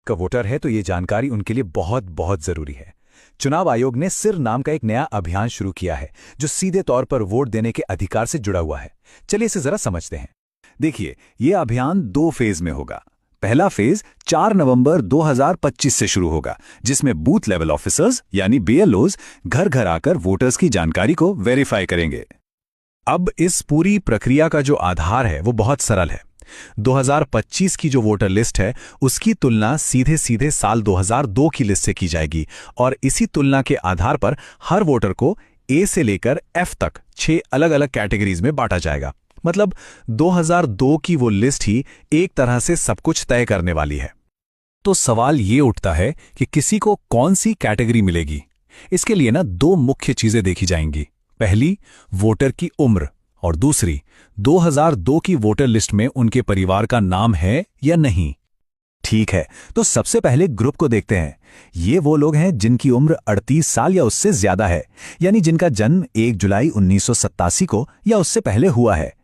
का वोटर है तो ये जानकारी उनके लिए बहुत बहुत जरूरी है। चुनाव आयोग ने सिर नाम का एक नया अभियान शुरू किया है जो सीधे तौर पर वोट देने के अधिकार से जुड़ा हुआ है। चलिए इसे जरा समझते हैं। देखिए, यह अभियान 2 फेज में होगा। पहला फेज 4 नवंबर 2025 से शुरू होगा, जिसमें बूथ लेवल ऑफिसर्स यानी बीएलओज घर घर आकर वोटर्स की जानकारी को वेरीफाई करेंगे। अब इस पूरी प्रक्रिया का जो आधार है वो बहुत सरल है। 2025 की जो वोटर लिस्ट है उसकी तुलना सीधे सीधे साल 2002 की लिस्ट से की जाएगी और इसी तुलना के आधार पर हर वोटर को ए से लेकर एफ तक 6 अलग अलग कैटेगरीज में बांटा जाएगा। मतलब 2002 की वो लिस्ट ही एक तरह से सब कुछ तय करने वाली है। तो सवाल ये उठता है कि किसी को कौन सी कैटेगरी मिलेगी। इसके लिए ना 2 मुख्य चीजें देखी जाएंगी। पहली, वोटर की उम्र, और दूसरी, 2002 की वोटर लिस्ट में उनके परिवार का नाम है या नहीं। ठीक है, तो सबसे पहले ग्रुप को देखते हैं। ये वो लोग हैं जिनकी उम्र 38 साल या उससे ज्यादा है, यानी जिनका जन्म 1 जुलाई 1987 को या उससे पहले हुआ है।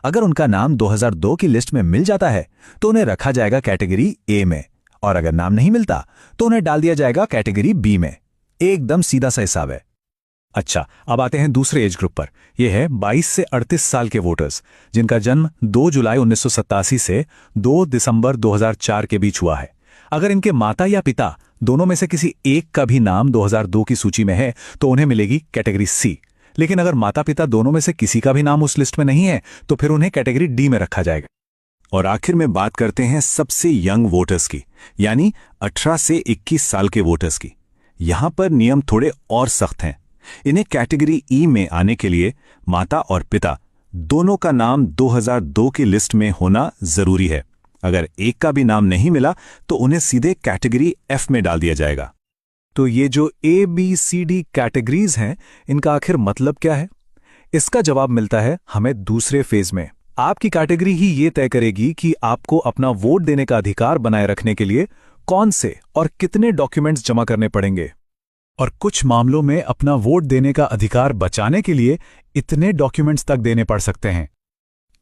अगर उनका नाम 2002 की लिस्ट में मिल जाता है तो उन्हें रखा जाएगा कैटेगरी ए में, और अगर नाम नहीं मिलता तो उन्हें डाल दिया जाएगा कैटेगरी बी में। एकदम सीधा सा हिसाब है। अच्छा, अब आते हैं दूसरे एज ग्रुप पर। यह है 22 से 38 साल के वोटर्स, जिनका जन्म 2 जुलाई 1987 से 2 दिसंबर 2004 के बीच हुआ है। अगर इनके माता या पिता दोनों में से किसी एक का भी नाम 2002 की सूची में है तो उन्हें मिलेगी कैटेगरी सी। लेकिन अगर माता पिता दोनों में से किसी का भी नाम उस लिस्ट में नहीं है तो फिर उन्हें कैटेगरी डी में रखा जाएगा। और आखिर में बात करते हैं सबसे यंग वोटर्स की, यानी 18 से 21 साल के वोटर्स की। यहां पर नियम थोड़े और सख्त हैं। इन्हें कैटेगरी ई में आने के लिए माता और पिता दोनों का नाम 2002 की लिस्ट में होना जरूरी है। अगर एक का भी नाम नहीं मिला तो उन्हें सीधे कैटेगरी एफ में डाल दिया जाएगा। तो ये जो A B C D categories हैं, इनका आखिर मतलब क्या है? इसका जवाब मिलता है हमें दूसरे फेज में। आपकी कैटेगरी ही ये तय करेगी कि आपको अपना वोट देने का अधिकार बनाए रखने के लिए कौन से और कितने डॉक्यूमेंट्स जमा करने पड़ेंगे, और कुछ मामलों में अपना वोट देने का अधिकार बचाने के लिए इतने डॉक्यूमेंट्स तक देने पड़ सकते हैं।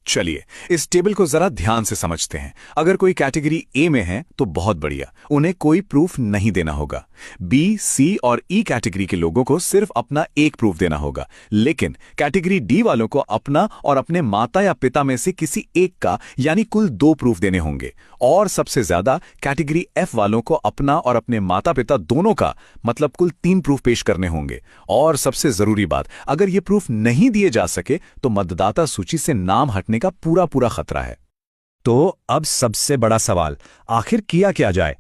चलिए इस टेबल को जरा ध्यान से समझते हैं। अगर कोई कैटेगरी ए में है तो बहुत बढ़िया, उन्हें कोई प्रूफ नहीं देना होगा। बी, सी और ई कैटेगरी के लोगों को सिर्फ अपना एक प्रूफ देना होगा। लेकिन कैटेगरी डी वालों को अपना और अपने माता या पिता में से किसी एक का यानी कुल 2 प्रूफ देने होंगे। और सबसे ज्यादा कैटेगरी एफ वालों को अपना और अपने माता पिता दोनों का मतलब कुल 3 प्रूफ पेश करने होंगे। और सबसे जरूरी बात, अगर ये प्रूफ नहीं दिए जा सके तो मतदाता सूची से नाम हटने का पूरा खतरा है। तो अब सबसे बड़ा सवाल, आखिर किया क्या जाए?